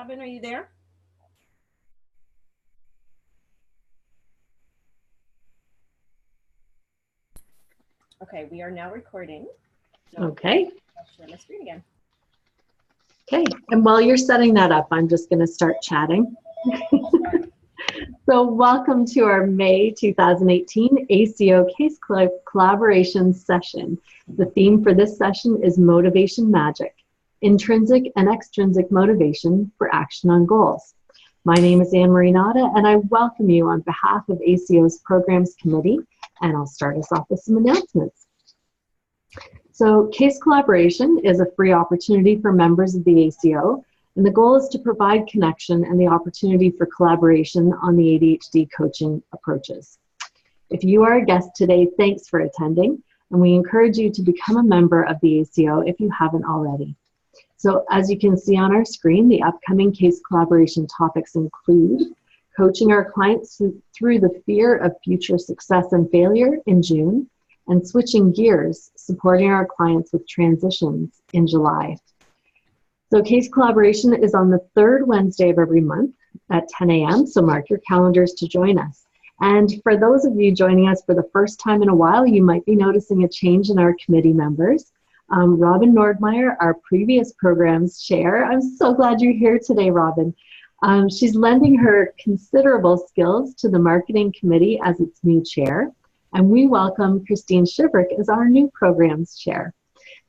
Robin, are you there? Okay, we are now recording. So okay. I'll share my screen again. Okay, and while you're setting that up, I'm just going to start chatting. So welcome to our May 2018 ACO Case Collaborations session. The theme for this session is Motivation Magic, Intrinsic and Extrinsic Motivation for Action on Goals. My name is Anne-Marie Nada, and I welcome you on behalf of ACO's Programs Committee, and I'll start us off with some announcements. So case collaboration is a free opportunity for members of the ACO, and the goal is to provide connection and the opportunity for collaboration on the ADHD coaching approaches. If you are a guest today, thanks for attending, and we encourage you to become a member of the ACO if you haven't already. So as you can see on our screen, the upcoming case collaboration topics include coaching our clients through the fear of future success and failure in June, and switching gears, supporting our clients with transitions in July. So case collaboration is on the third Wednesday of every month at 10 a.m., so mark your calendars to join us. And for those of you joining us for the first time in a while, you might be noticing a change in our committee members. Robin Nordmeyer, our previous programs chair, I'm so glad you're here today, Robin. She's lending her considerable skills to the marketing committee as its new chair. And we welcome Christine Shiverick as our new programs chair.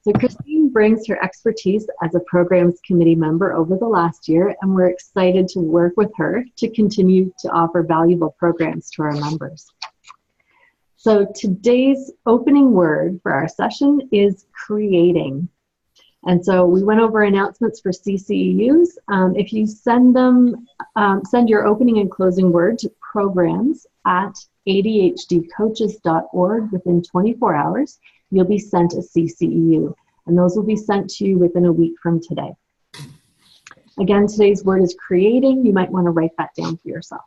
So Christine brings her expertise as a programs committee member over the last year, and we're excited to work with her to continue to offer valuable programs to our members. So today's opening word for our session is creating. And so we went over announcements for CCEUs. If you send your opening and closing word to programs@adhdcoaches.org within 24 hours, you'll be sent a CCEU, and those will be sent to you within a week from today. Again, today's word is creating. You might want to write that down for yourself.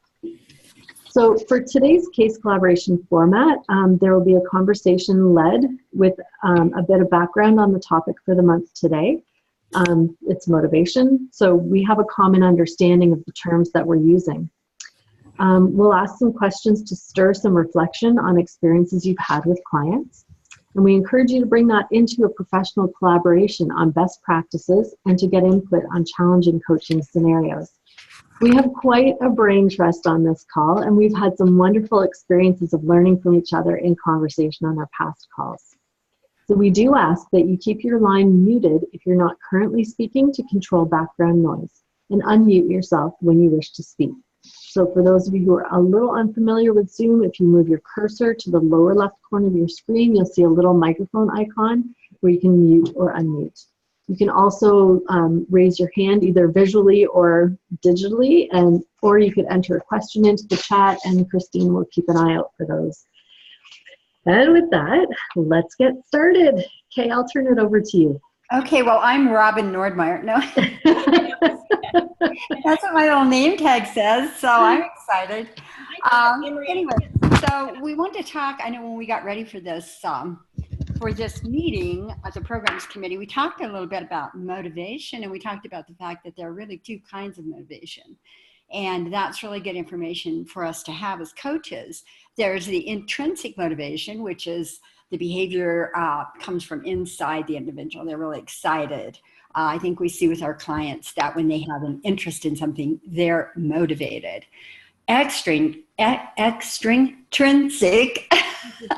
So for today's case collaboration format, there will be a conversation led with a bit of background on the topic for the month today. It's motivation, so we have a common understanding of the terms that we're using. We'll ask some questions to stir some reflection on experiences you've had with clients. And we encourage you to bring that into a professional collaboration on best practices and to get input on challenging coaching scenarios. We have quite a brain trust on this call, and we've had some wonderful experiences of learning from each other in conversation on our past calls. So we do ask that you keep your line muted if you're not currently speaking to control background noise, and unmute yourself when you wish to speak. So for those of you who are a little unfamiliar with Zoom, if you move your cursor to the lower left corner of your screen, you'll see a little microphone icon where you can mute or unmute. You can also raise your hand either visually or digitally, or you could enter a question into the chat, and Christine will keep an eye out for those. And with that, let's get started. Kay, I'll turn it over to you. Okay, well, I'm Robin Nordmeyer. No, that's what my little name tag says, so I'm excited. Anyway, so we want to talk, I know when we got ready for this meeting as a programs committee, we talked a little bit about motivation, and we talked about the fact that there are really two kinds of motivation. And that's really good information for us to have as coaches. There's the intrinsic motivation, which is the behavior comes from inside the individual. They're really excited. I think we see with our clients that when they have an interest in something, they're motivated. Extrinsic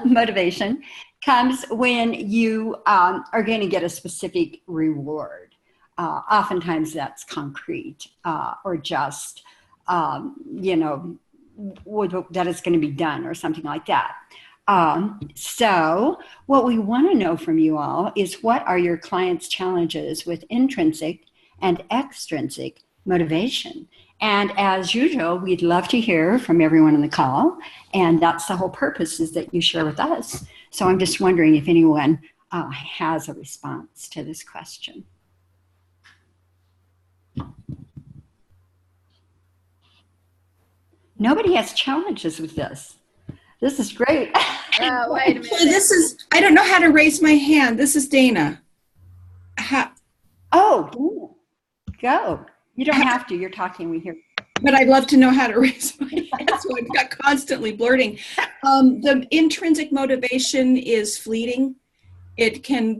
motivation comes when you are going to get a specific reward. Oftentimes that's concrete or just, that it's going to be done or something like that. So what we want to know from you all is, what are your clients' challenges with intrinsic and extrinsic motivation? And as usual, we'd love to hear from everyone on the call, and that's the whole purpose, is that you share with us. So I'm just wondering if anyone has a response to this question. Nobody has challenges with this. This is great. Wait a minute. I don't know how to raise my hand. This is Dana. Oh, go. You don't have to. You're talking. We hear. But I'd love to know how to raise my hand, so I've got constantly blurting. The intrinsic motivation is fleeting. It can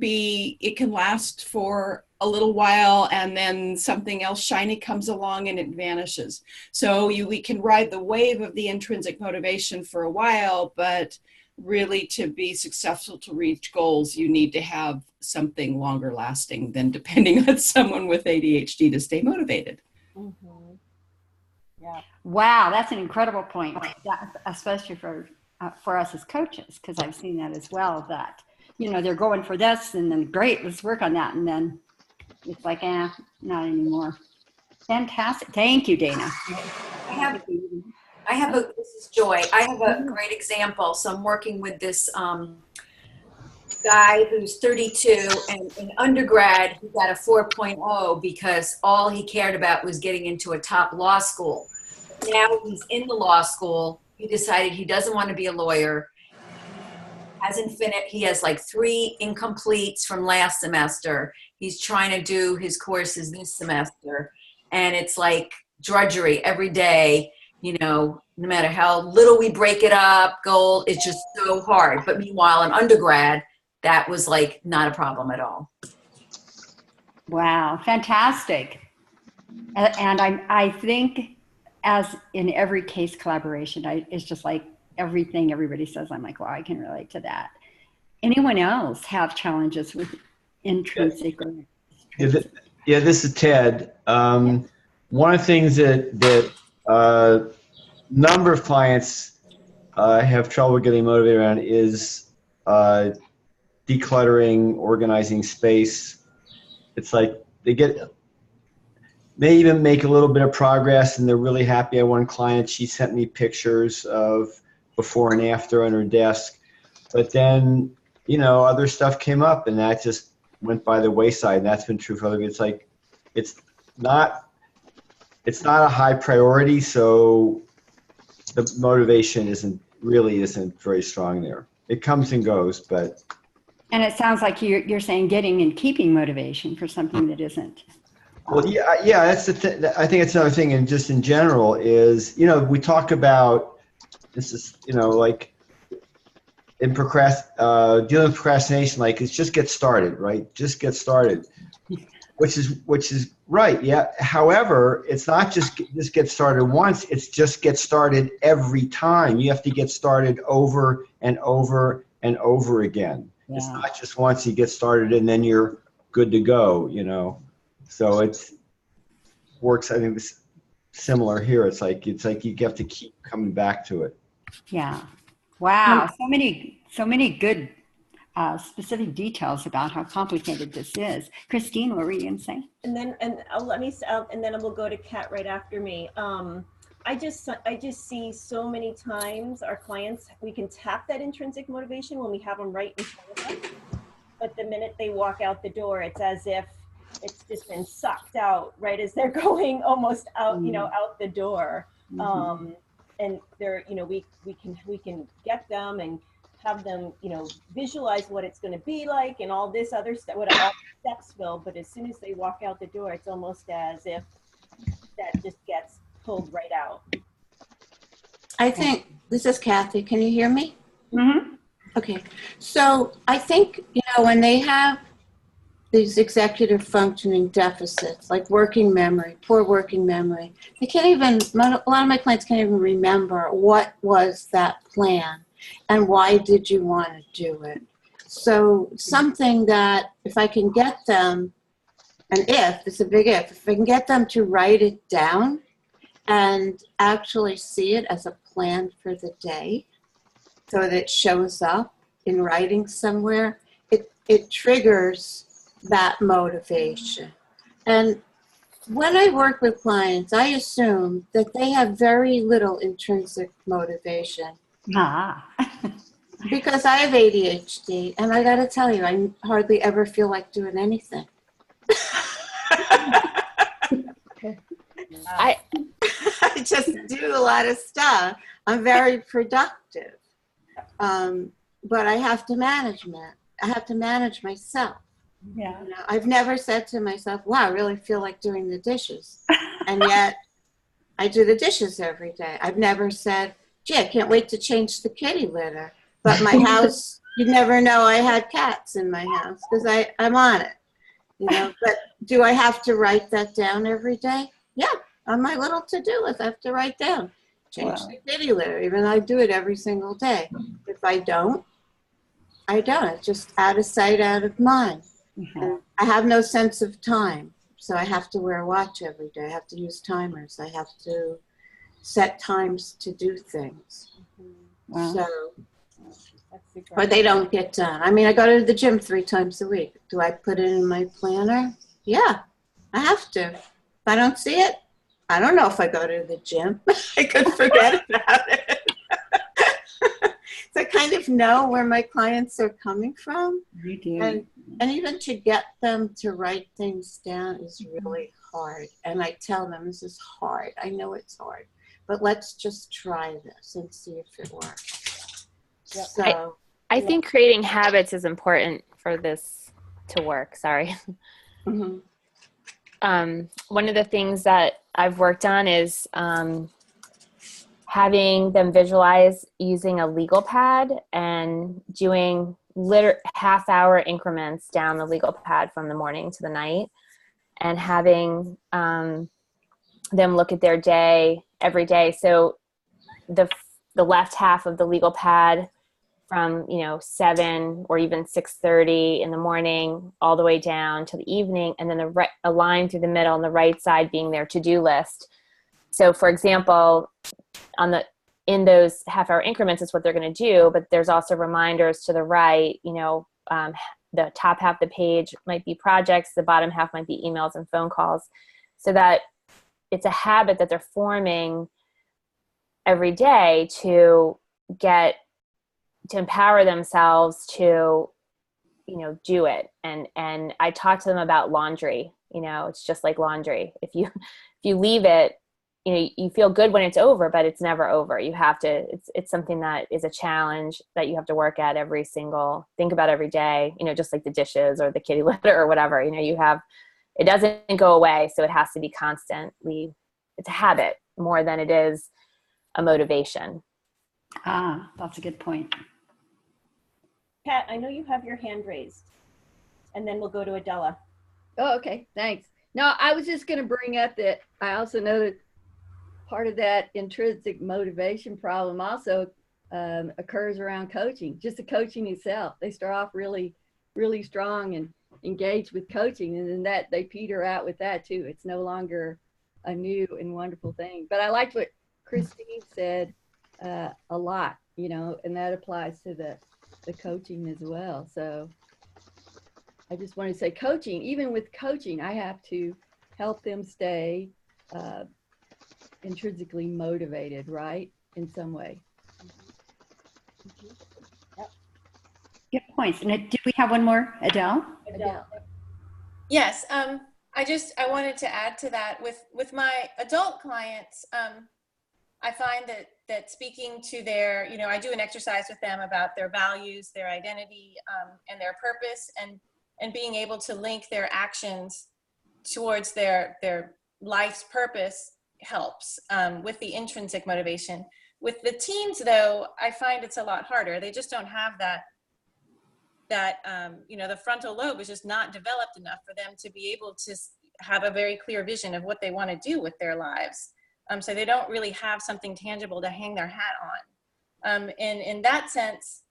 last for a little while, and then something else shiny comes along and it vanishes. So we can ride the wave of the intrinsic motivation for a while, but really to be successful to reach goals, you need to have something longer lasting than depending on someone with ADHD to stay motivated. Mm-hmm. Yeah. Wow, that's an incredible point, especially for us as coaches, because I've seen that as well, that, you know, they're going for this and then great, let's work on that. And then it's like, not anymore. Fantastic. Thank you, Dana. This is Joy. I have a great example. So I'm working with this guy who's 32, and in undergrad, he got a 4.0 because all he cared about was getting into a top law school. Now he's in the law school. He decided he doesn't want to be a lawyer. He has like 3 incompletes from last semester. He's trying to do his courses this semester. And it's like drudgery every day, you know, no matter how little we break it up, goal, it's just so hard. But meanwhile, in undergrad, that was like not a problem at all. Wow, fantastic. And I think, as in every case collaboration, it's just like everything everybody says, I'm like, wow, I can relate to that. Anyone else have challenges with intrinsic or extrinsic? Yeah, this is Ted. One of the things that number of clients have trouble getting motivated around is decluttering, organizing space. It's like they even make a little bit of progress and they're really happy. I had one client, she sent me pictures of before and after on her desk, but then, you know, other stuff came up and that just went by the wayside. And that's been true for other people. It's like, it's not a high priority, so the motivation isn't very strong there. It comes and goes, but. And it sounds like you're saying getting and keeping motivation for something that isn't. Well, yeah, that's the thing. I think it's another thing, and just in general is, you know, we talk about this is, you know, like in dealing with procrastination, like it's just get started, right? Just get started, which is right. Yeah. However, it's not just get started once. It's just get started every time. You have to get started over and over and over again. Yeah. It's not just once you get started and then you're good to go, you know. So it works. I think it's similar here. It's like you have to keep coming back to it. Yeah. Wow. So many good specific details about how complicated this is. Christine, what were you going to say? And then we'll go to Kat right after me. I just see so many times our clients, we can tap that intrinsic motivation when we have them right in front of us, but the minute they walk out the door, it's as if it's just been sucked out right as they're going almost out, you know, out the door. Mm-hmm. And they're, you know, we can get them and have them, you know, visualize what it's going to be like and all this other stuff, what all the steps will. But as soon as they walk out the door, it's almost as if that just gets pulled right out. I think, this is Kathy. Can you hear me? Mm-hmm. Okay. So I think, you know, when they have these executive functioning deficits, like working memory, poor working memory, they can't even, a lot of my clients can't even remember what was that plan and why did you want to do it. So something that if I can get them, it's a big if I can get them to write it down and actually see it as a plan for the day so that it shows up in writing somewhere, it triggers that motivation. And when I work with clients, I assume that they have very little intrinsic motivation. Because I have ADHD, and I got to tell you, I hardly ever feel like doing anything. I just do a lot of stuff. I'm very productive, but I have to manage myself. Yeah. You know, I've never said to myself, wow, I really feel like doing the dishes. And yet I do the dishes every day. I've never said, gee, I can't wait to change the kitty litter. But my house, you never know I had cats in my house because I'm on it. You know, but do I have to write that down every day? Yeah, on my little to-do list, I have to write down, change the kitty litter, even though I do it every single day. If I don't, I don't. It's just out of sight, out of mind. And I have no sense of time, so I have to wear a watch every day. I have to use timers. I have to set times to do things. Wow. So, or they don't get done. I mean, I go to the gym 3 times a week. Do I put it in my planner? Yeah, I have to. If I don't see it, I don't know if I go to the gym. I could forget about it. So I kind of know where my clients are coming from. You do. And even to get them to write things down is really hard. And I tell them, this is hard. I know it's hard. But let's just try this and see if it works. So I think creating habits is important for this to work. Sorry. Mhm. One of the things that I've worked on is having them visualize using a legal pad and doing half-hour increments down the legal pad from the morning to the night, and having them look at their day every day. So the left half of the legal pad from 7 or even 6:30 in the morning all the way down to the evening, and then a line through the middle on the right side being their to-do list. So for example, in those half-hour increments is what they're going to do, but there's also reminders to the right. The top half of the page might be projects, the bottom half might be emails and phone calls, so that it's a habit that they're forming every day to empower themselves to, do it. And I talk to them about laundry. It's just like laundry. If you leave it, you feel good when it's over, but it's never over. You have to, it's something that is a challenge that you have to work at think about every day, just like the dishes or the kitty litter or whatever, it doesn't go away. So it has to be constantly, it's a habit more than it is a motivation. Ah, that's a good point. Pat, I know you have your hand raised, and then we'll go to Adela. Oh, okay, thanks. No, I was just going to bring up that I also know that part of that intrinsic motivation problem also occurs around coaching, just the coaching itself. They start off really, really strong and engaged with coaching, and then that they peter out with that too. It's no longer a new and wonderful thing. But I liked what Christine said a lot, and that applies to the coaching as well. So I just want to say coaching, even with coaching, I have to help them stay intrinsically motivated, right? In some way. Yep. Good points. And did we have one more, Adele? Yes. I wanted to add to that with my adult clients. I find that speaking to their, I do an exercise with them about their values, their identity, and their purpose, and being able to link their actions towards their life's purpose helps with the intrinsic motivation. With the teens, though, I find it's a lot harder. They just don't have that the frontal lobe is just not developed enough for them to be able to have a very clear vision of what they want to do with their lives. So they don't really have something tangible to hang their hat on. And in that sense,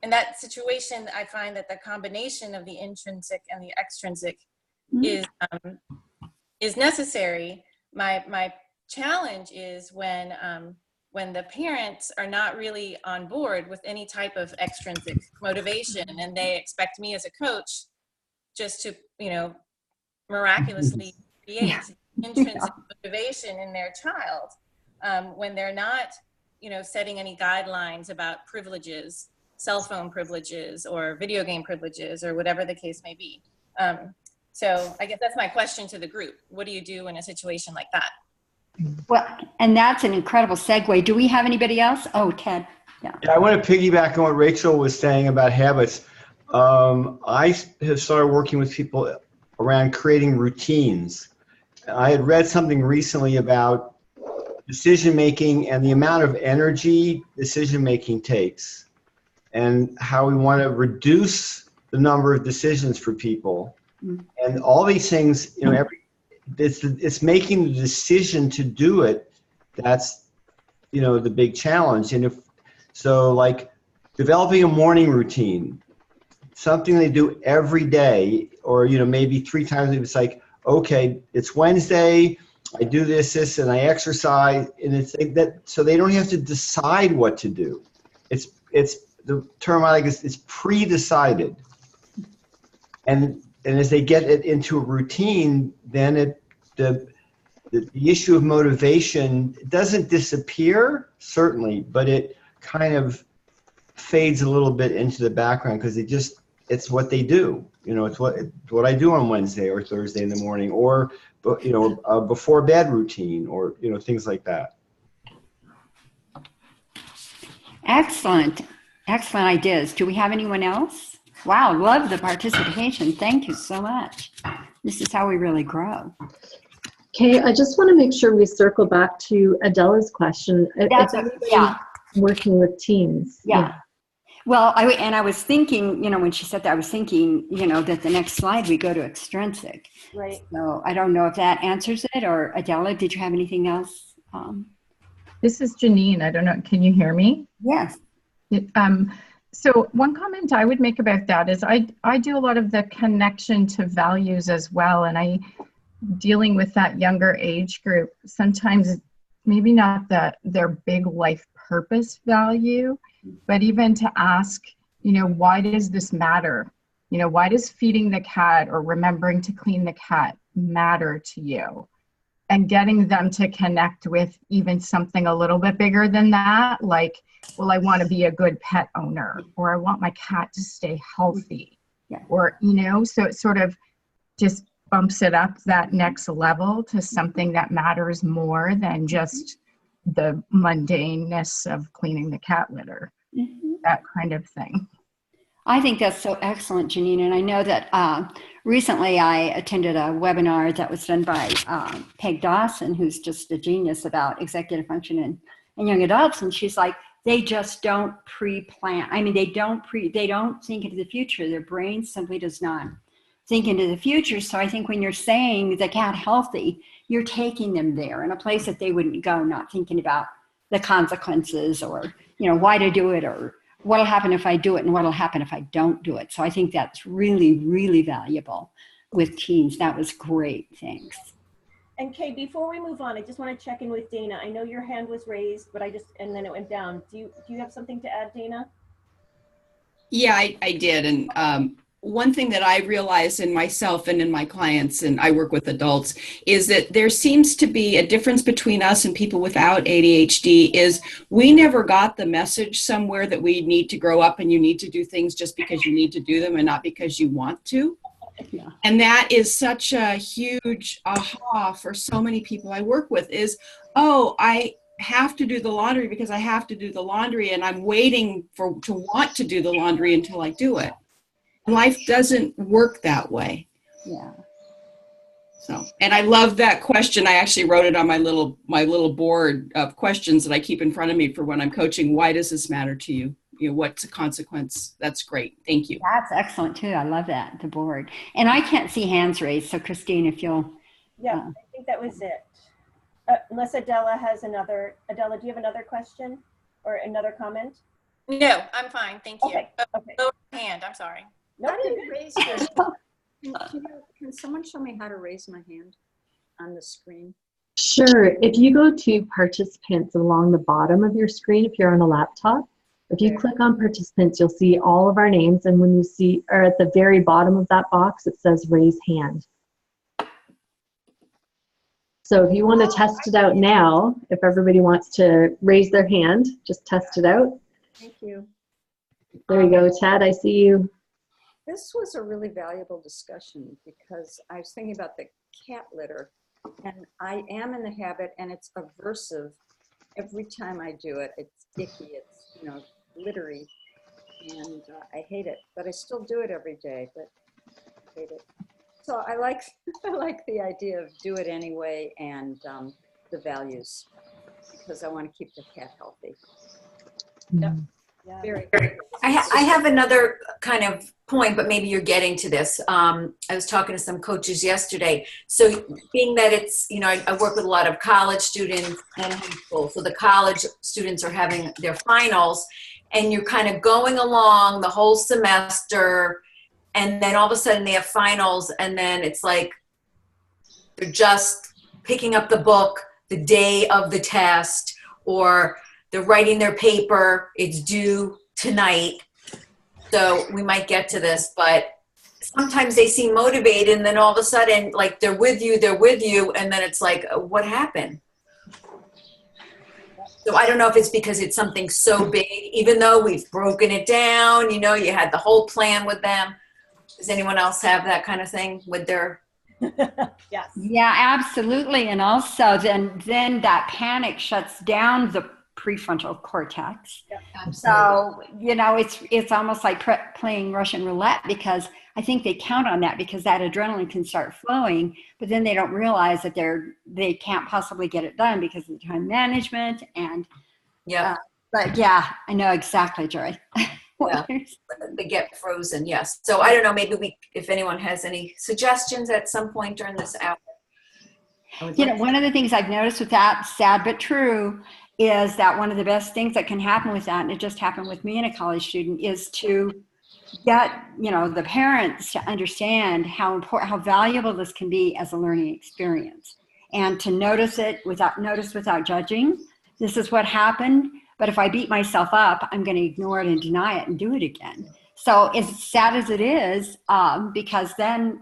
in that situation, I find that the combination of the intrinsic and the extrinsic is necessary. My challenge is when the parents are not really on board with any type of extrinsic motivation, and they expect me as a coach just to, miraculously create intrinsic motivation in their child, when they're not, setting any guidelines about privileges, cell phone privileges or video game privileges or whatever the case may be. So I guess that's my question to the group. What do you do in a situation like that? Well, and that's an incredible segue. Do we have anybody else? Oh, Ted. Yeah, I want to piggyback on what Rachel was saying about habits. I have started working with people around creating routines. I had read something recently about decision making and the amount of energy decision making takes, and how we want to reduce the number of decisions for people. And all these things, you know, it's making the decision to do it that's, you know, the big challenge. And if so, like developing a morning routine, something they do every day, or, you know, maybe 3 times. It's like, okay, it's Wednesday, I do this, and I exercise, and it's like that, so they don't have to decide what to do. It's the term I like is it's pre-decided, and as they get it into a routine, then the issue of motivation doesn't disappear, certainly, but it kind of fades a little bit into the background because it's what they do. You know, it's what I do on Wednesday or Thursday in the morning, or, you know, a before bed routine, or, you know, things like that. Excellent. Excellent ideas. Do we have anyone else? Wow, love the participation. Thank you so much. This is how we really grow. Okay, I just want to make sure we circle back to Adela's question. Yeah. Working with teams. Yeah. Well, I was thinking, you know, when she said that, I was thinking, you know, that the next slide we go to extrinsic. Right. So I don't know if that answers it, or Adela, did you have anything else? This is Janine. I don't know. Can you hear me? Yes. So one comment I would make about that is I do a lot of the connection to values as well. And dealing with that younger age group, sometimes maybe not their big life purpose value, but even to ask, you know, why does this matter? You know, why does feeding the cat or remembering to clean the cat matter to you? And getting them to connect with even something a little bit bigger than that, like, well, I want to be a good pet owner, or I want my cat to stay healthy, or, you know, so it sort of just bumps it up that next level to something that matters more than just the mundaneness of cleaning the cat litter, that kind of thing. I think that's so excellent, Janine. And I know that recently I attended a webinar that was done by Peg Dawson, who's just a genius about executive function in young adults. And she's like, they just don't pre-plan. I mean, they don't think into the future. Their brain simply does not think into the future. So I think when you're saying the cat healthy, you're taking them there in a place that they wouldn't go, not thinking about the consequences, or, you know, why to do it, or what'll happen if I do it, and what'll happen if I don't do it. So I think that's really, really valuable with teens. That was great. Thanks. And Kay, before we move on, I just want to check in with Dana. I know your hand was raised, but and then it went down. Do you have something to add, Dana? Yeah, I did. And one thing that I realized in myself and in my clients, and I work with adults, is that there seems to be a difference between us and people without ADHD. Is we never got the message somewhere that we need to grow up and you need to do things just because you need to do them and not because you want to. Yeah. And that is such a huge aha for so many people I work with, is, oh, I have to do the laundry because I have to do the laundry, and I'm waiting to want to do the laundry until I do it. Life doesn't work that way. Yeah. So, and I love that question. I actually wrote it on my little board of questions that I keep in front of me for when I'm coaching. Why does this matter to you? You know, what's the consequence? That's great. Thank you. That's excellent too. I love that, the board. And I can't see hands raised. So Christine, if you'll. Yeah, I think that was it. Unless Adela has another. Adela, do you have another question or another comment? No, I'm fine. Thank you. Okay. Okay. Lower hand. I'm sorry. How do you raise your can someone show me how to raise my hand on the screen? Sure. If you go to participants along the bottom of your screen, if you're on a laptop, if you click on participants, you'll see all of our names. And when you see, or at the very bottom of that box, it says raise hand. So if you want to test it out now, if everybody wants to raise their hand, just test it out. Thank you. There you go, Chad, I see you. This was a really valuable discussion because I was thinking about the cat litter, and I am in the habit, and it's aversive. Every time I do it, it's icky, it's, you know, glittery, and I hate it, but I still do it every day, but I hate it. So I like I like the idea of do it anyway and the values, because I want to keep the cat healthy. Yep. Yeah. Very. I have another kind of point, but maybe you're getting to this. I was talking to some coaches yesterday. So being that it's, you know, I work with a lot of college students and high school. So the college students are having their finals and you're kind of going along the whole semester, and then all of a sudden they have finals, and then it's like they're just picking up the book the day of the test, or they're writing their paper, it's due tonight. So we might get to this, but sometimes they seem motivated, and then all of a sudden, like they're with you, and then it's like, what happened? So I don't know if it's because it's something so big, even though we've broken it down, you know, you had the whole plan with them. Does anyone else have that kind of thing with their? Yes. Yeah, absolutely. And also then that panic shuts down the prefrontal cortex. Yep. So, you know, it's almost like playing Russian roulette, because I think they count on that because that adrenaline can start flowing, but then they don't realize that they can't possibly get it done because of the time management. And Yeah. But yeah, I know exactly, Joy. Yeah, they get frozen. Yes. So I don't know, maybe if anyone has any suggestions at some point during this hour. You know, one of the things I've noticed with that, sad but true, is that one of the best things that can happen with that, and it just happened with me and a college student, is to get, you know, the parents to understand how important, how valuable this can be as a learning experience, and to notice without judging. This is what happened, but if I beat myself up, I'm going to ignore it and deny it and do it again. So as sad as it is, because then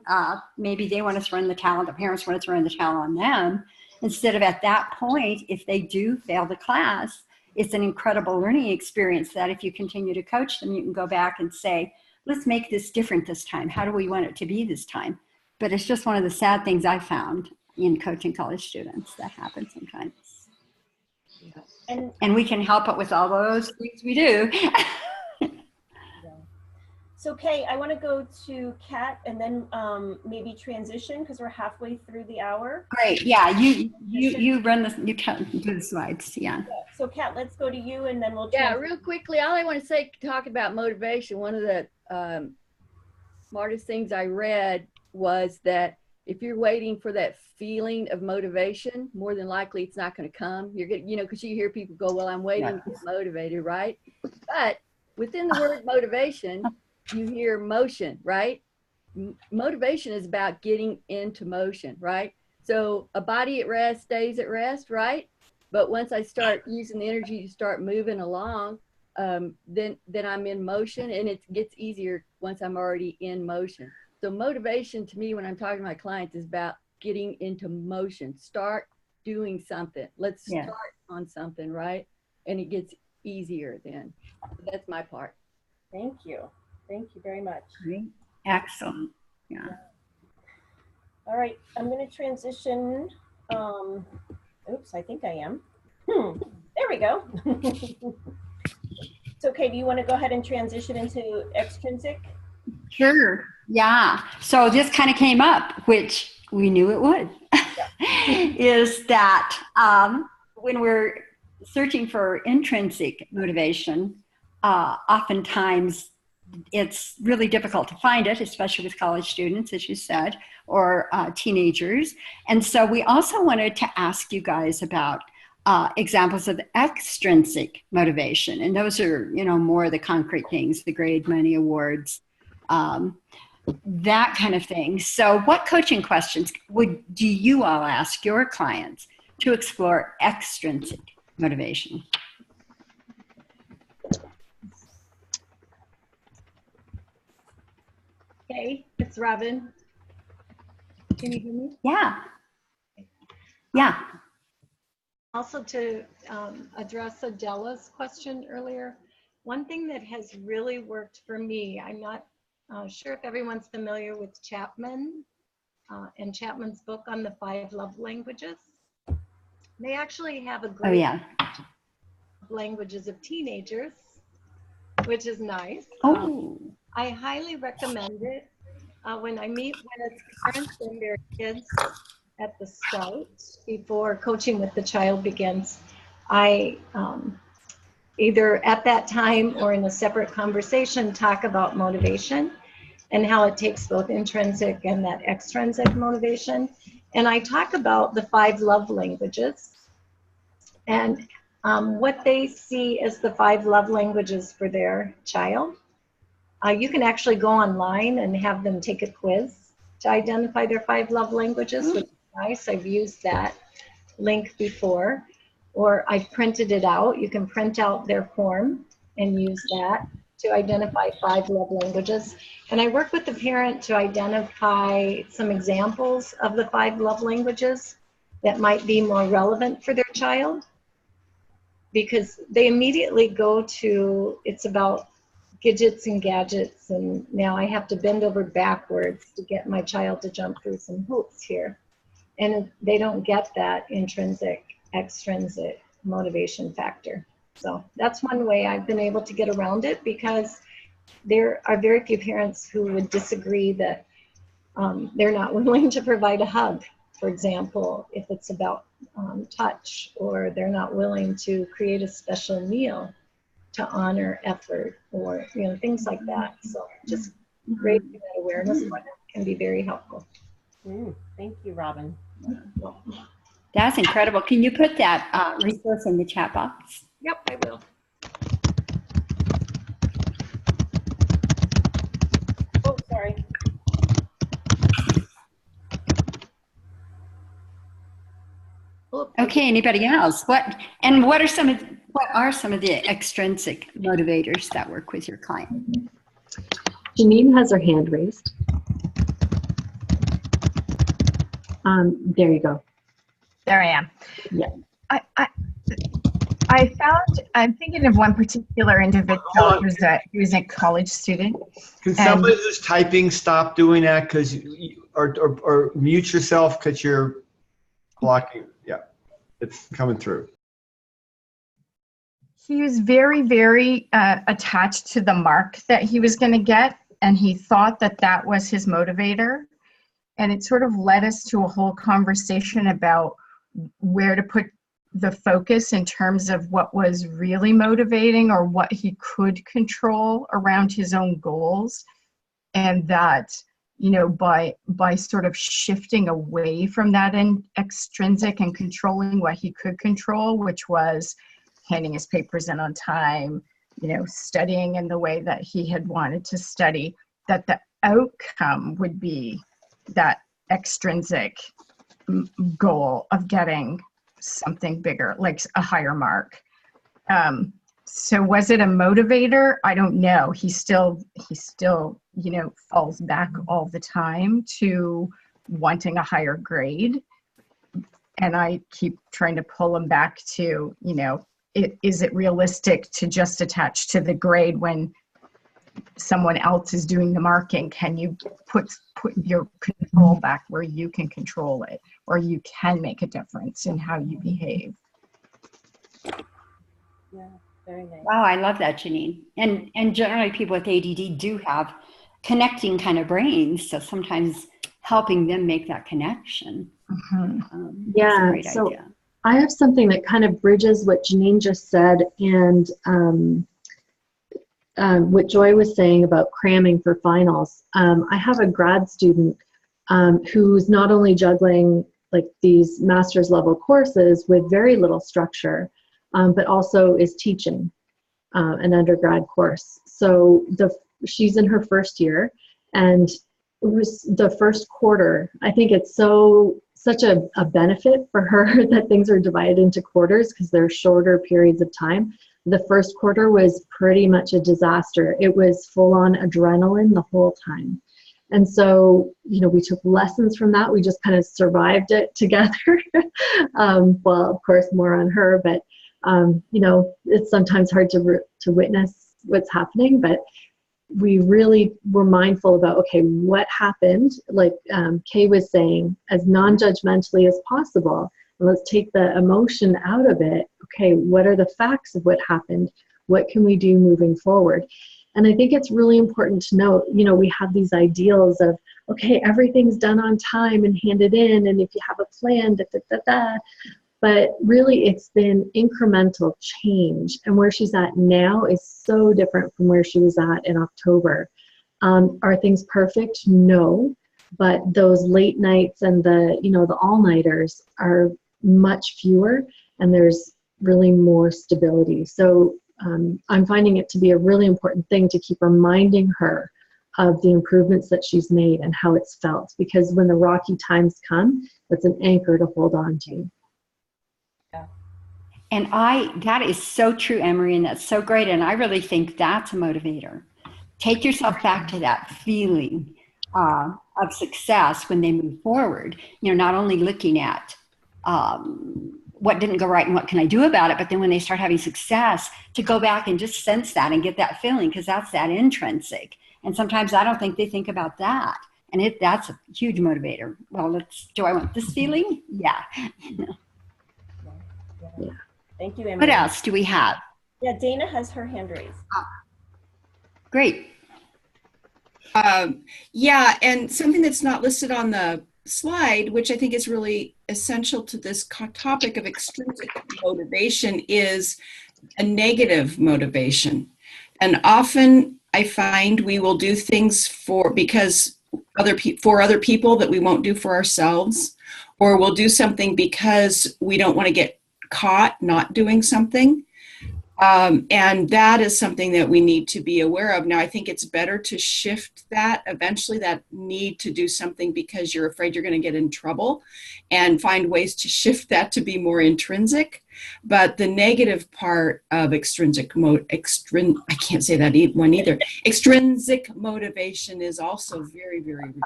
maybe they want to throw in the towel, the parents want to throw in the towel on them, instead of at that point, if they do fail the class, it's an incredible learning experience that if you continue to coach them, you can go back and say, let's make this different this time. How do we want it to be this time? But it's just one of the sad things I found in coaching college students that happens sometimes. And we can help it with all those things we do. So Kay, I want to go to Kat and then maybe transition because we're halfway through the hour. Great. Yeah, you run this. You do the slides. Yeah. So Kat, let's go to you and then we'll. Yeah, real quickly. All I want to say, talk about motivation. One of the smartest things I read was that if you're waiting for that feeling of motivation, more than likely it's not going to come. You're going to, you know, because you hear people go, "Well, I'm waiting to get motivated," right? But within the word motivation, you hear motion, right? Motivation is about getting into motion, right? So a body at rest stays at rest, right? But once I start using the energy to start moving along, then I'm in motion, and it gets easier once I'm already in motion. So motivation to me, when I'm talking to my clients, is about getting into motion. Start doing something. Let's start on something, right? And it gets easier then. That's my part. Thank you. Thank you very much. Great. Excellent. Yeah. All right, I'm going to transition. Oops, I think I am. There we go. It's okay. Do you want to go ahead and transition into extrinsic? Sure. Yeah. So this kind of came up, which we knew it would, is that when we're searching for intrinsic motivation, oftentimes it's really difficult to find it, especially with college students, as you said, or teenagers. And so we also wanted to ask you guys about examples of extrinsic motivation. And those are, you know, more the concrete things, the grade, money, awards, that kind of thing. So what coaching questions do you all ask your clients to explore extrinsic motivation? Hey, it's Robin. Can you hear me? Yeah. Yeah. Also to address Adela's question earlier, one thing that has really worked for me, I'm not sure if everyone's familiar with Chapman and Chapman's book on the 5 love languages. They actually have a group of languages of teenagers, which is nice. Oh. I highly recommend it. when I meet with parents and their kids at the start, before coaching with the child begins, I either at that time or in a separate conversation talk about motivation and how it takes both intrinsic and that extrinsic motivation. And I talk about the 5 love languages and what they see as the 5 love languages for their child. You can actually go online and have them take a quiz to identify their 5 love languages, which is nice. I've used that link before, or I've printed it out. You can print out their form and use that to identify 5 love languages. And I work with the parent to identify some examples of the 5 love languages that might be more relevant for their child, because they immediately go to, it's about gadgets and gadgets, and now I have to bend over backwards to get my child to jump through some hoops here. And they don't get that intrinsic, extrinsic motivation factor. So that's one way I've been able to get around it, because there are very few parents who would disagree that they're not willing to provide a hug, for example, if it's about touch, or they're not willing to create a special meal to honor effort, or things like that. So just raising that awareness can be very helpful. Thank you, Robin. That's incredible. Can you put that resource in the chat box? Yep, I will. Oh, sorry. Okay, anybody else? What are some of the extrinsic motivators that work with your client? Janine has her hand raised. There you go. There I am. Yeah. I'm thinking of one particular individual who's a college student. Can somebody who's typing stop doing that, because or mute yourself because you're blocking? Yeah, it's coming through. He was very, very attached to the mark that he was going to get, and he thought that that was his motivator. And it sort of led us to a whole conversation about where to put the focus in terms of what was really motivating, or what he could control around his own goals. And that, by sort of shifting away from that extrinsic and controlling what he could control, which was handing his papers in on time, studying in the way that he had wanted to study, that the outcome would be that extrinsic goal of getting something bigger, like a higher mark. So was it a motivator? I don't know. He still, falls back all the time to wanting a higher grade. And I keep trying to pull him back to, is it realistic to just attach to the grade when someone else is doing the marking? Can you put your control back where you can control it, or you can make a difference in how you behave? Yeah, very nice. Wow, I love that, Janine. And generally people with ADD do have connecting kind of brains, so sometimes helping them make that connection. Yeah, so idea. I have something that kind of bridges what Janine just said and what Joy was saying about cramming for finals. I have a grad student who's not only juggling like these master's level courses with very little structure, but also is teaching an undergrad course. So she's in her first year, and it was the first quarter. I think it's such a benefit for her that things are divided into quarters, because they're shorter periods of time. The first quarter was pretty much a disaster. It was full on adrenaline the whole time. And so, we took lessons from that. We just kind of survived it together. Well, of course, more on her, but, it's sometimes hard to witness what's happening, but we really were mindful about, okay, what happened, like Kay was saying, as non-judgmentally as possible. And let's take the emotion out of it. Okay, what are the facts of what happened? What can we do moving forward? And I think it's really important to note, we have these ideals of, okay, everything's done on time and handed in, and if you have a plan, da, da, da, da. But really it's been incremental change. And where she's at now is so different from where she was at in October. Are things perfect? No. But those late nights and the all-nighters are much fewer, and there's really more stability. So I'm finding it to be a really important thing to keep reminding her of the improvements that she's made and how it's felt, because when the rocky times come, that's an anchor to hold on to. And that is so true, Emery, and that's so great. And I really think that's a motivator. Take yourself back to that feeling of success when they move forward. Not only looking at what didn't go right and what can I do about it, but then when they start having success, to go back and just sense that and get that feeling, because that's that intrinsic. And sometimes I don't think they think about that. And that's a huge motivator. Well, do I want this feeling? Yeah. Yeah. Thank you, Emily. What else do we have? Yeah, Dana has her hand raised. Great. Yeah, and something that's not listed on the slide, which I think is really essential to this topic of extrinsic motivation, is a negative motivation. And often I find we will do things for other people that we won't do for ourselves, or we'll do something because we don't want to get caught not doing something. And that is something that we need to be aware of. Now, I think it's better to shift that eventually, that need to do something because you're afraid you're going to get in trouble, and find ways to shift that to be more intrinsic. But the negative part of extrinsic I can't say that one either. Extrinsic motivation is also very, very real.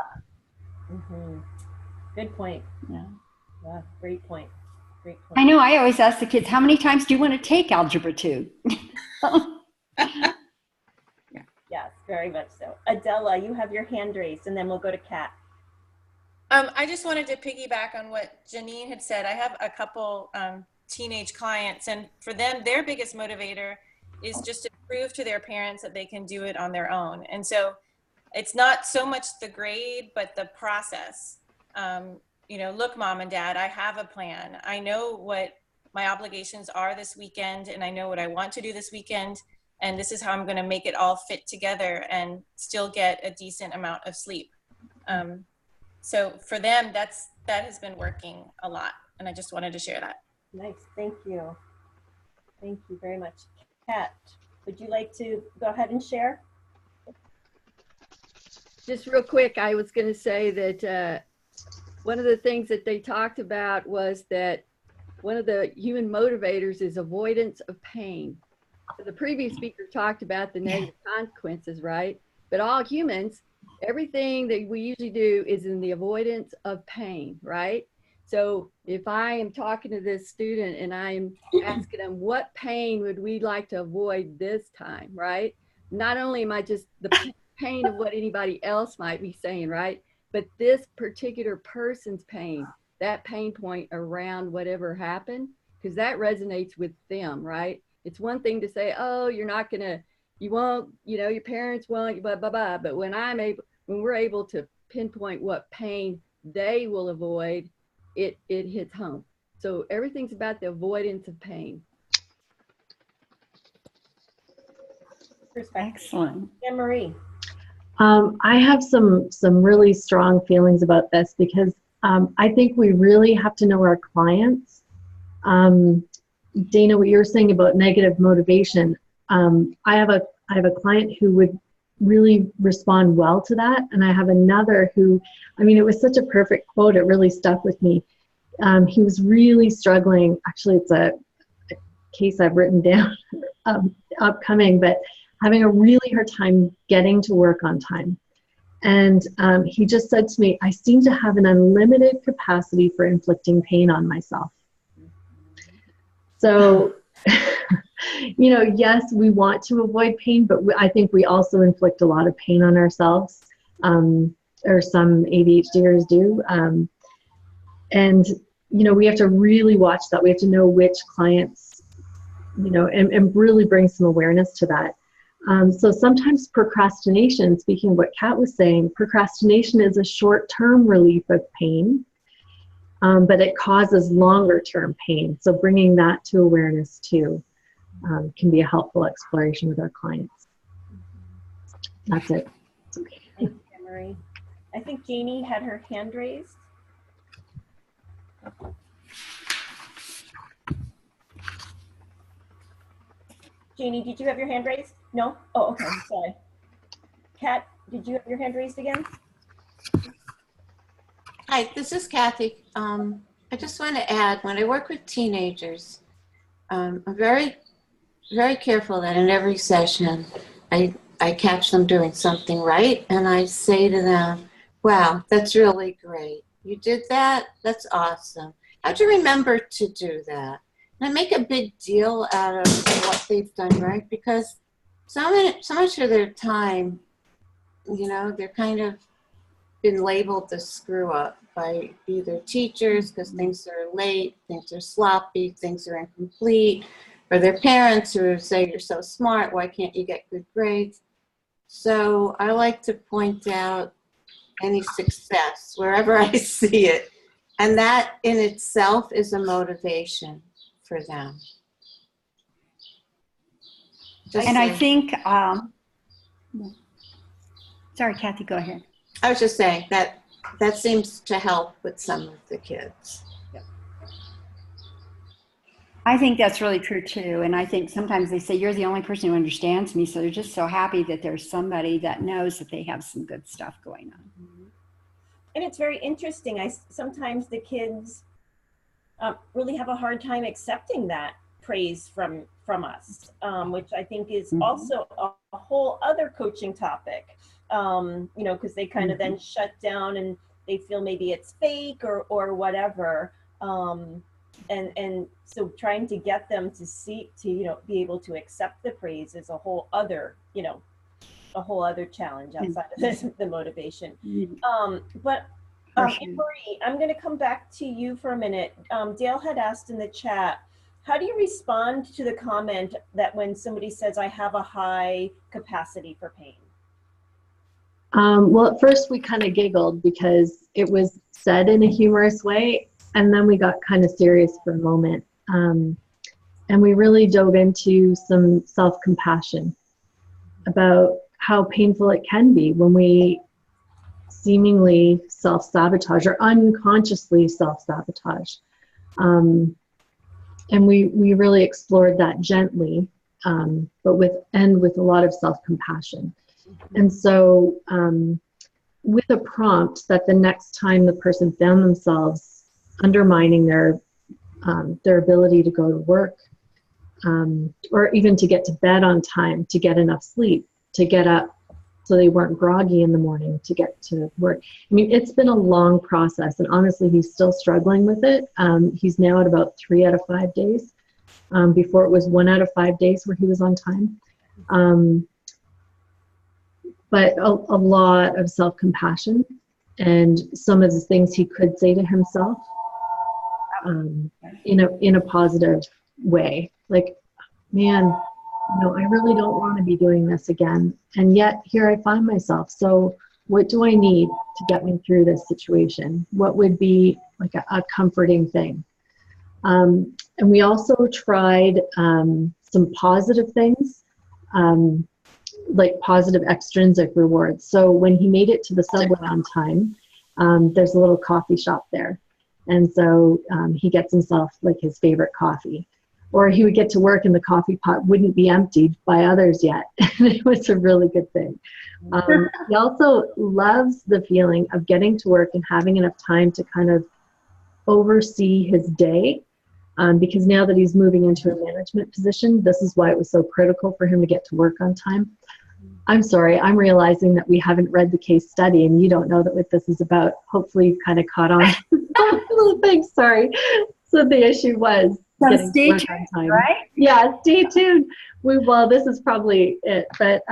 Mm-hmm. Good point. Yeah. Yeah, great point. I know, I always ask the kids, how many times do you want to take Algebra 2? Yes, very much so. Adela, you have your hand raised, and then we'll go to Kat. I just wanted to piggyback on what Janine had said. I have a couple teenage clients, and for them, their biggest motivator is just to prove to their parents that they can do it on their own. And so it's not so much the grade, but the process. Look, Mom and Dad, I have a plan. I know what my obligations are this weekend, and I know what I want to do this weekend, and this is how I'm going to make it all fit together and still get a decent amount of sleep. So for them, that has been working a lot, and I just wanted to share that. Nice, thank you. Thank you very much. Kat, would you like to go ahead and share? Just real quick, I was going to say that one of the things that they talked about was that one of the human motivators is avoidance of pain. The previous speaker talked about the negative consequences, right? But all humans, everything that we usually do is in the avoidance of pain, right? So if I am talking to this student and I'm asking them, what pain would we like to avoid this time, right? Not only am I just the pain of what anybody else might be saying, right? But this particular person's pain, that pain point around whatever happened, because that resonates with them, right? It's one thing to say, oh, you won't, your parents won't, blah, blah, blah. But when we're able to pinpoint what pain they will avoid, it hits home. So everything's about the avoidance of pain. Excellent. Anne-Marie. I have some really strong feelings about this, because I think we really have to know our clients. Dana, what you were saying about negative motivation, I have a client who would really respond well to that, and I have another who, it was such a perfect quote, it really stuck with me. He was really struggling. Actually, it's a case I've written down upcoming, but having a really hard time getting to work on time. And he just said to me, I seem to have an unlimited capacity for inflicting pain on myself. So, yes, we want to avoid pain, but I think we also inflict a lot of pain on ourselves, or some ADHDers do. And, we have to really watch that. We have to know which clients, and really bring some awareness to that. So sometimes procrastination, speaking of what Kat was saying, procrastination is a short-term relief of pain, but it causes longer-term pain. So bringing that to awareness too can be a helpful exploration with our clients. That's it. Thank you, Marie. I think Jeannie had her hand raised. Jeannie, did you have your hand raised? No? Oh, okay, sorry. Kat, did you have your hand raised again? Hi, this is Kathy. I just want to add, when I work with teenagers, I'm very, very careful that in every session, I catch them doing something right, and I say to them, wow, that's really great. You did that? That's awesome. How'd you remember to do that? And I make a big deal out of what they've done right, because so much of their time, you know, they're kind of been labeled the screw up by either teachers because things are late, things are sloppy, things are incomplete, or their parents who say, you're so smart, why can't you get good grades? So I like to point out any success wherever I see it. And that in itself is a motivation for them. And I think, sorry, Kathy, go ahead. I was just saying that seems to help with some of the kids. I think that's really true too. And I think sometimes they say, you're the only person who understands me. So they're just so happy that there's somebody that knows that they have some good stuff going on. And it's very interesting. Sometimes the kids really have a hard time accepting that praise from us, which I think is also a whole other coaching topic. You know, because they kind of then shut down and they feel maybe it's fake or whatever. And so trying to get them to you know, be able to accept the praise is a whole other, you know, a whole other challenge outside of the motivation. But Marie, I'm going to come back to you for a minute. Dale had asked in the chat, how do you respond to the comment that when somebody says, I have a high capacity for pain? Well, at first we kind of giggled because it was said in a humorous way, and then we got kind of serious for a moment. And we really dove into some self-compassion about how painful it can be when we seemingly self-sabotage or unconsciously self-sabotage. And we really explored that gently, but with a lot of self-compassion. And so with a prompt that the next time the person found themselves undermining their ability to go to work, or even to get to bed on time, to get enough sleep, to get up so they weren't groggy in the morning to get to work. I mean, it's been a long process, and honestly, he's still struggling with it. He's now at about 3 out of 5 days. Before it was 1 out of 5 days where he was on time. But a lot of self-compassion and some of the things he could say to himself in a positive way. Like, man, I really don't want to be doing this again. And yet here I find myself. So what do I need to get me through this situation? What would be like a comforting thing? And we also tried some positive things, like positive extrinsic rewards. So when he made it to the subway on time, there's a little coffee shop there. And so he gets himself like his favorite coffee. Or he would get to work and the coffee pot wouldn't be emptied by others yet. It was a really good thing. He also loves the feeling of getting to work and having enough time to kind of oversee his day. Because now that he's moving into a management position, this is why it was so critical for him to get to work on time. I'm sorry, I'm realizing that we haven't read the case study and you don't know that what this is about. Hopefully you kind of caught on. Thanks, sorry. So the issue was getting to work on time. Right? Yeah, stay tuned. Well, this is probably it. But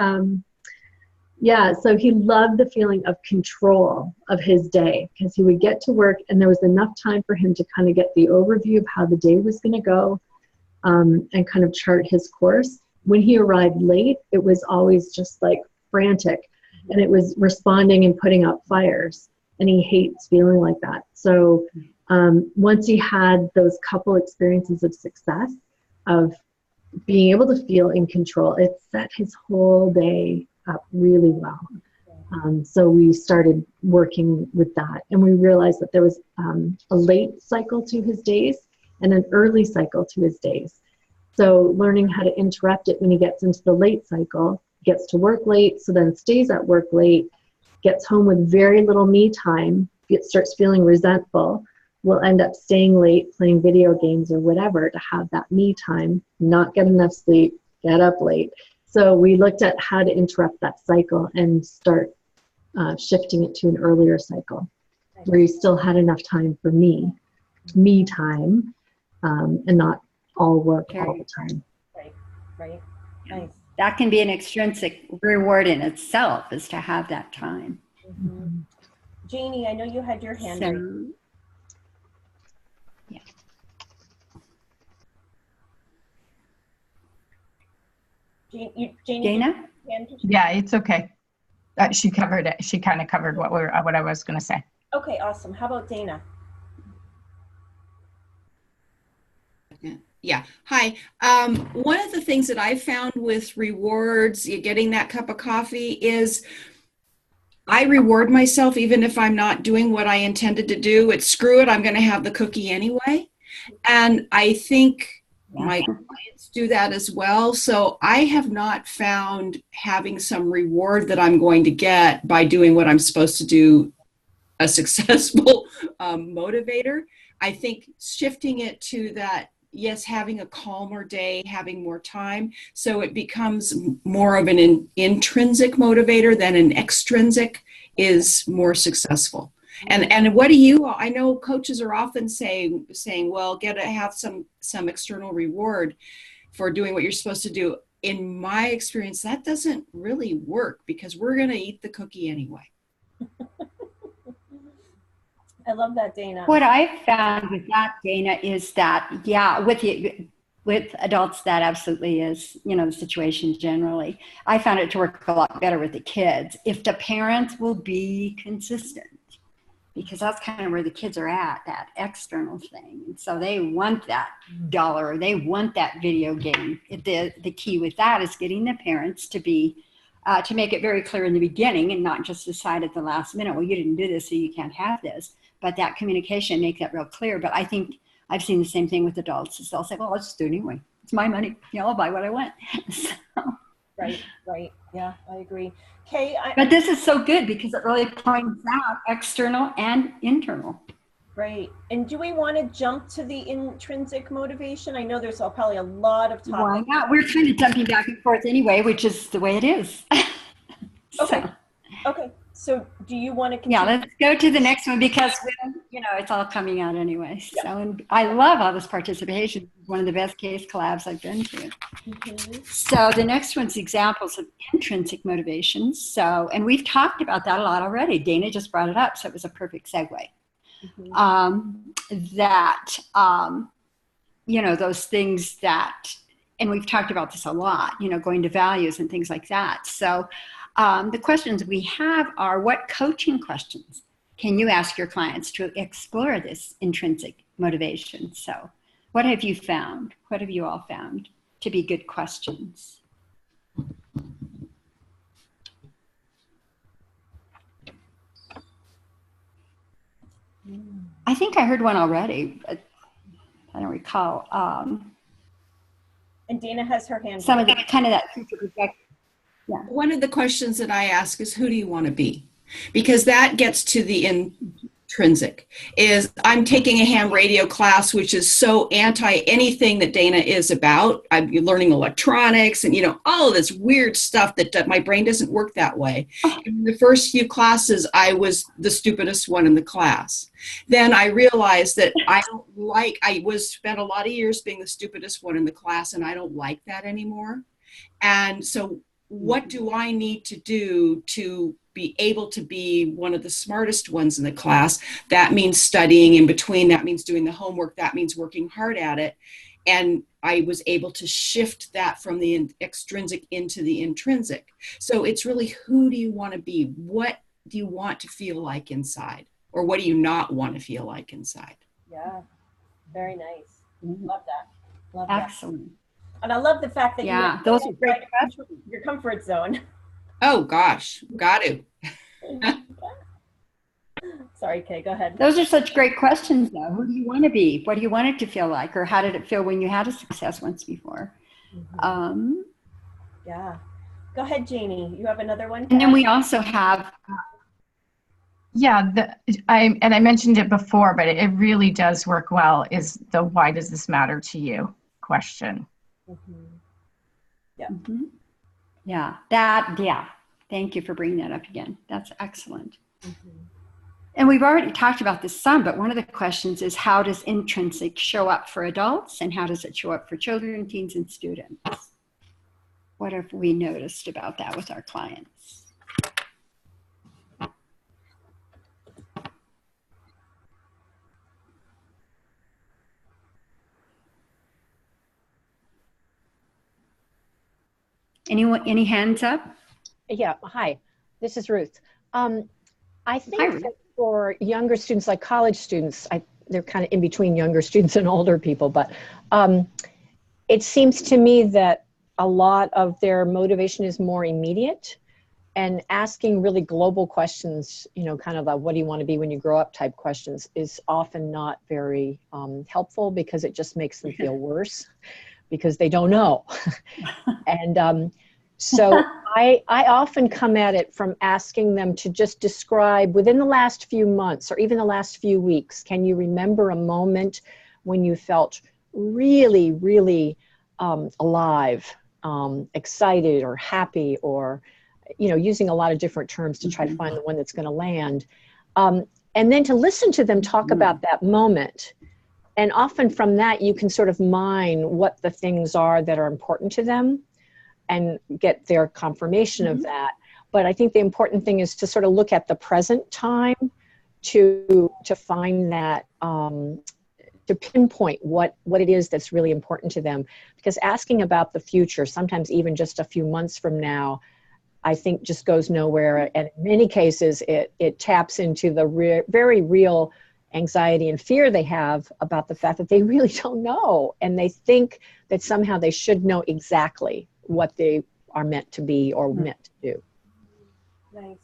yeah, so he loved the feeling of control of his day because he would get to work and there was enough time for him to kind of get the overview of how the day was going to go and kind of chart his course. when he arrived late, it was always just like frantic, and it was responding and putting out fires. And he hates feeling like that. So once he had those couple experiences of success, of being able to feel in control, it set his whole day up really well. So we started working with that, and we realized that there was a late cycle to his days and an early cycle to his days. So learning how to interrupt it when he gets into the late cycle, gets to work late, so then stays at work late, gets home with very little me time, starts feeling resentful, will end up staying late, playing video games or whatever to have that me time, not get enough sleep, get up late. So we looked at how to interrupt that cycle and start shifting it to an earlier cycle where you still had enough time for me time, and not all work all the time. Right. Nice. That can be an extrinsic reward in itself, is to have that time. Mm-hmm. Janie, I know you had your hand raised. Yeah. Janie, Dana? Yeah, it's okay. She covered it. She kind of covered what I was going to say. Okay, awesome. How about Dana? Yeah. Hi. One of the things that I've found with rewards, getting that cup of coffee, is I reward myself even if I'm not doing what I intended to do. It's screw it, I'm going to have the cookie anyway. And I think my clients do that as well. So I have not found having some reward that I'm going to get by doing what I'm supposed to do a successful motivator. I think shifting it to that, yes, having a calmer day, having more time, so it becomes more of an intrinsic motivator than an extrinsic, is more successful. And what do you, I know coaches are often saying, well, have some external reward for doing what you're supposed to do. In my experience, that doesn't really work, because we're going to eat the cookie anyway. I love that, Dana. What I found with that, Dana, is that, yeah, with adults, that absolutely is, the situation generally. I found it to work a lot better with the kids if the parents will be consistent, because that's kind of where the kids are at, that external thing. And so they want that dollar, or they want that video game. The key with that is getting the parents to be, to make it very clear in the beginning and not just decide at the last minute, well, you didn't do this, so you can't have this. But that communication, make that real clear. But I think I've seen the same thing with adults. Is they'll say, well, let's just do it anyway. It's my money. I'll buy what I want. So. Right. Yeah, I agree. Kay, but this is so good because it really points out external and internal. Right. And do we want to jump to the intrinsic motivation? I know there's probably a lot of topics. Why not? We're kind of jumping back and forth anyway, which is the way it is. Okay. So do you want to continue? Yeah, let's go to the next one, because it's all coming out anyway. Yeah. So, and I love all this participation. It's one of the best case collabs I've been to. Mm-hmm. So the next one's examples of intrinsic motivations. So, and we've talked about that a lot already. Dana just brought it up, so it was a perfect segue. Mm-hmm. Those things that, and we've talked about this a lot, going to values and things like that. So the questions we have are, what coaching questions can you ask your clients to explore this intrinsic motivation? So what have you found? What have you all found to be good questions? I think I heard one already, but I don't recall. And Dana has her hand. Some of the kind of that future projection. Yeah. One of the questions that I ask is, who do you want to be? Because that gets to the intrinsic. Is I'm taking a ham radio class, which is so anti anything that Dana is about. I'm learning electronics and, all of this weird stuff that my brain doesn't work that way. In the first few classes, I was the stupidest one in the class. Then I realized that I spent a lot of years being the stupidest one in the class, and I don't like that anymore. And so what do I need to do to be able to be one of the smartest ones in the class? That means studying in between. That means doing the homework. That means working hard at it. And I was able to shift that from the extrinsic into the intrinsic. So it's really, who do you want to be? What do you want to feel like inside? Or what do you not want to feel like inside? Yeah, very nice. Mm-hmm. Love that. Love that. Excellent. And I love the fact that Yeah, you those are great your comfort zone. Oh gosh, got to. Sorry, Kay, go ahead. Those are such great questions, though. Who do you want to be? What do you want it to feel like? Or how did it feel when you had a success once before? Mm-hmm. Yeah. Go ahead, Janie. You have another one? And then we also have... Yeah, I mentioned it before, but it really does work well, is the why does this matter to you question. Mm-hmm. Yeah. Mm-hmm. Yeah. Thank you for bringing that up again. That's excellent. Mm-hmm. And we've already talked about this some, but one of the questions is, how does intrinsic show up for adults and how does it show up for children, teens, and students? What have we noticed about that with our clients? Anyone, any hands up? Yeah, hi, this is Ruth. I think that for younger students, like college students, they're kind of in between younger students and older people, but it seems to me that a lot of their motivation is more immediate, and asking really global questions, you know, kind of a what do you want to be when you grow up type questions, is often not very helpful, because it just makes them feel worse because they don't know. And so I often come at it from asking them to just describe within the last few months or even the last few weeks, can you remember a moment when you felt really, really alive, excited or happy, or, you know, using a lot of different terms to try to find the one that's going to land. And then to listen to them talk about that moment. And often from that, you can sort of mine what the things are that are important to them and get their confirmation of that. But I think the important thing is to sort of look at the present time to find that, to pinpoint what it is that's really important to them. Because asking about the future, sometimes even just a few months from now, I think just goes nowhere. And in many cases, it taps into the very real anxiety and fear they have about the fact that they really don't know. And they think that somehow they should know exactly what they are meant to be or meant to do. Nice.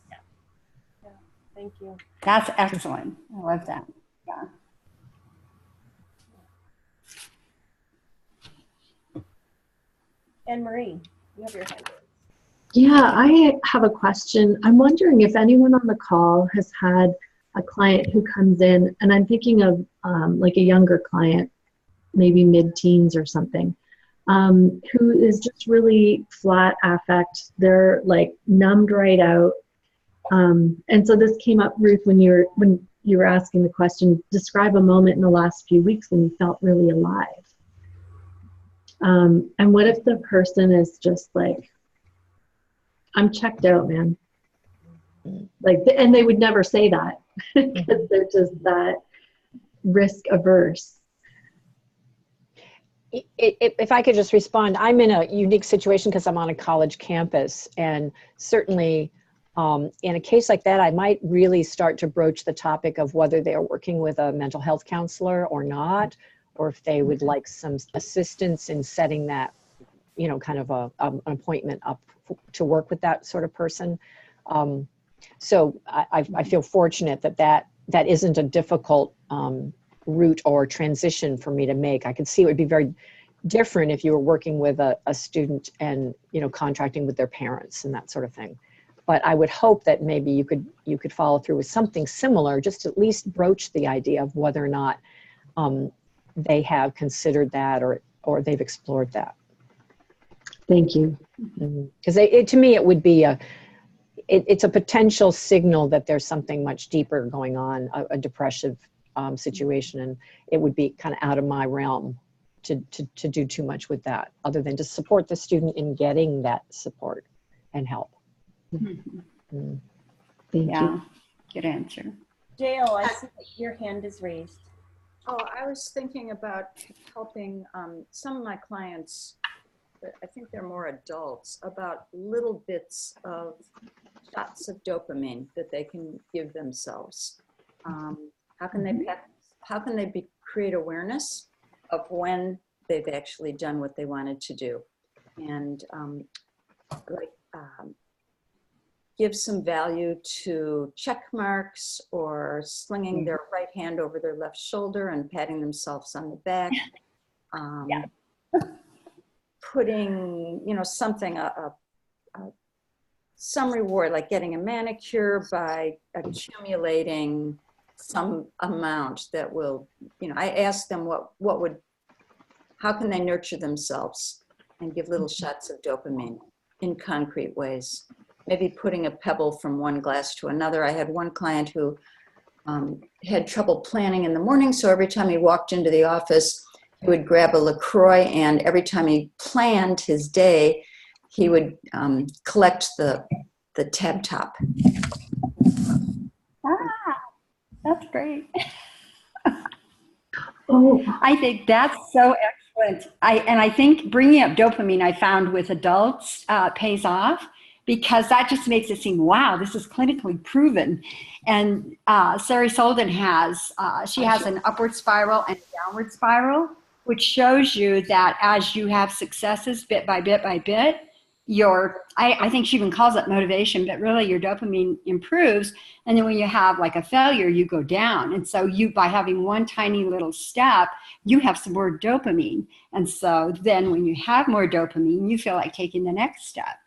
Yeah, thank you. That's excellent. I love that. Yeah. Anne-Marie, you have your hand raised. Yeah, I have a question. I'm wondering if anyone on the call has had a client who comes in, and I'm thinking of like a younger client, maybe mid-teens or something, who is just really flat affect. They're like numbed right out. And so this came up, Ruth, when you were asking the question, describe a moment in the last few weeks when you felt really alive. And what if the person is just like, I'm checked out, man. Like, and they would never say that because they're just that risk averse. If I could just respond, I'm in a unique situation because I'm on a college campus, and certainly in a case like that, I might really start to broach the topic of whether they are working with a mental health counselor or not, or if they would like some assistance in setting that, you know, kind of an appointment up to work with that sort of person. So I feel fortunate that isn't a difficult route or transition for me to make. I could see it would be very different if you were working with a student and, you know, contracting with their parents and that sort of thing. But I would hope that maybe you could follow through with something similar, just at least broach the idea of whether or not they have considered that or they've explored that. Thank you. Because to me, it would be it's a potential signal that there's something much deeper going on, a depressive situation, and it would be kind of out of my realm to do too much with that, other than to support the student in getting that support and help. Thank you. Good answer. Dale, I see that your hand is raised. Oh, I was thinking about helping some of my clients, but I think they're more adults, about little bits of shots of dopamine that they can give themselves. How can they create awareness of when they've actually done what they wanted to do, and give some value to check marks or slinging their right hand over their left shoulder and patting themselves on the back. Putting, something, some reward, like getting a manicure by accumulating some amount that will, I ask them how can they nurture themselves and give little shots of dopamine in concrete ways. Maybe putting a pebble from one glass to another. I had one client who had trouble planning in the morning, so every time he walked into the office, he would grab a LaCroix, and every time he planned his day, he would collect the tab top. That's great. Oh, I think that's so excellent. I think bringing up dopamine, I found with adults pays off, because that just makes it seem, wow, this is clinically proven. And Sari Solden has an upward spiral and a downward spiral, which shows you that as you have successes bit by bit by bit, I think she even calls it motivation, but really your dopamine improves. And then when you have like a failure, you go down. And so by having one tiny little step, you have some more dopamine. And so then when you have more dopamine, you feel like taking the next step.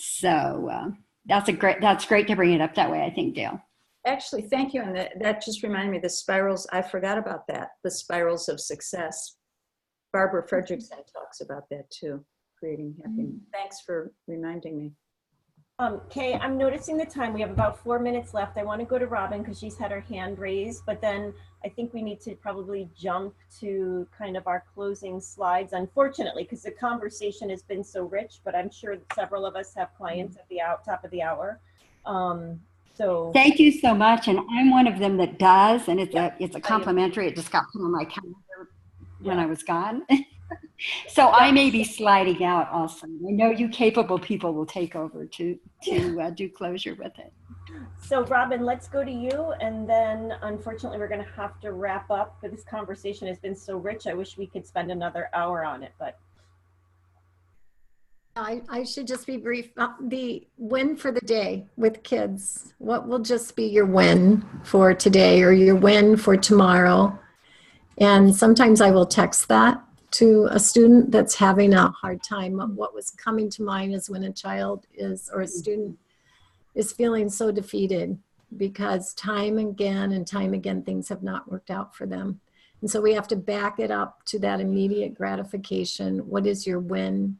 So that's great to bring it up that way, I think, Dale. Actually, thank you. And that just reminded me, the spirals, I forgot about that, the spirals of success. Barbara Fredrickson talks about that too, creating happiness. Thanks for reminding me. Kay, I'm noticing the time. We have about 4 minutes left. I want to go to Robin because she's had her hand raised, but then I think we need to probably jump to kind of our closing slides, unfortunately, because the conversation has been so rich, but I'm sure several of us have clients at the top of the hour. So thank you so much. And I'm one of them that does, and it's a complimentary. It just got put on my calendar when I was gone. So I may be sliding out also. I know you capable people will take over to do closure with it. So Robin, let's go to you, and then unfortunately we're going to have to wrap up, but this conversation has been so rich. I wish we could spend another hour on it, but. I should just be brief. The win for the day with kids. What will just be your win for today or your win for tomorrow? And sometimes I will text that to a student that's having a hard time. What was coming to mind is when a child or a student is feeling so defeated because time and time again things have not worked out for them. And so we have to back it up to that immediate gratification. What is your win?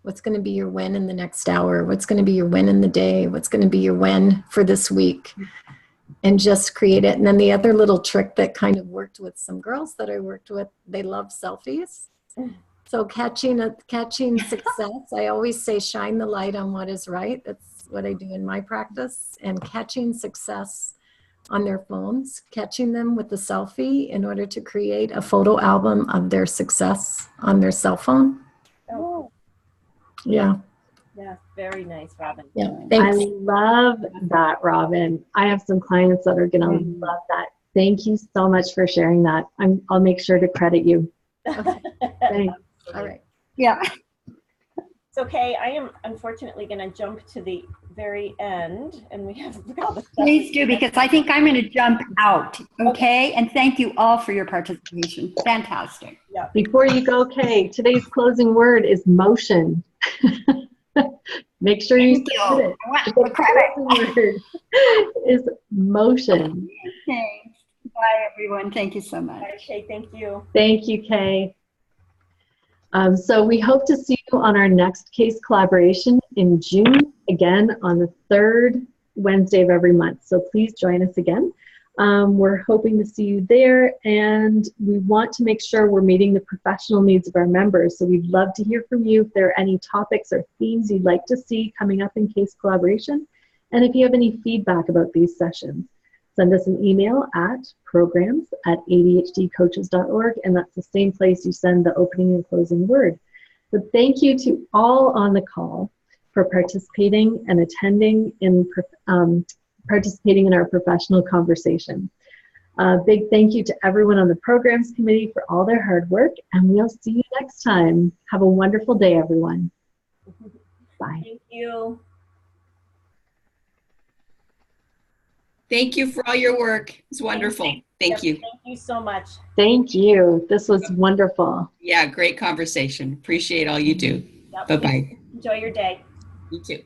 What's going to be your win in the next hour? What's going to be your win in the day? What's going to be your win for this week? And just create it. And then the other little trick that kind of worked with some girls that I worked with, they love selfies. So catching success, I always say shine the light on what is right. That's what I do in my practice. And catching success on their phones, catching them with the selfie in order to create a photo album of their success on their cell phone. Oh. Yeah. Yeah, very nice, Robin. Yeah, thanks. I love that, Robin. I have some clients that are gonna love that. Thank you so much for sharing that. I'll make sure to credit you. Okay. Thanks. All right. Yeah. It's okay. I am unfortunately going to jump to the very end, and we have all the stuff. Please do, because I think I'm going to jump out. Okay. And thank you all for your participation. Fantastic. Yeah. Before you go, Kay, today's closing word is motion. Make sure you say it. The closing word is motion. Thanks. Bye, everyone. Thank you so much. Okay, thank you. Thank you, Kay. So we hope to see you on our next case collaboration in June, again on the 3rd Wednesday of every month. So please join us again. We're hoping to see you there, and we want to make sure we're meeting the professional needs of our members. So we'd love to hear from you if there are any topics or themes you'd like to see coming up in case collaboration, and if you have any feedback about these sessions. Send us an email at programs@adhdcoaches.org, and that's the same place you send the opening and closing word. So thank you to all on the call for participating and attending in participating in our professional conversation. Big thank you to everyone on the programs committee for all their hard work, and we'll see you next time. Have a wonderful day, everyone. Bye. Thank you. Thank you for all your work. It's wonderful. Thank you. Thank you so much. Thank you. This was wonderful. Yeah, great conversation. Appreciate all you do. Yep. Bye-bye. Enjoy your day. You too.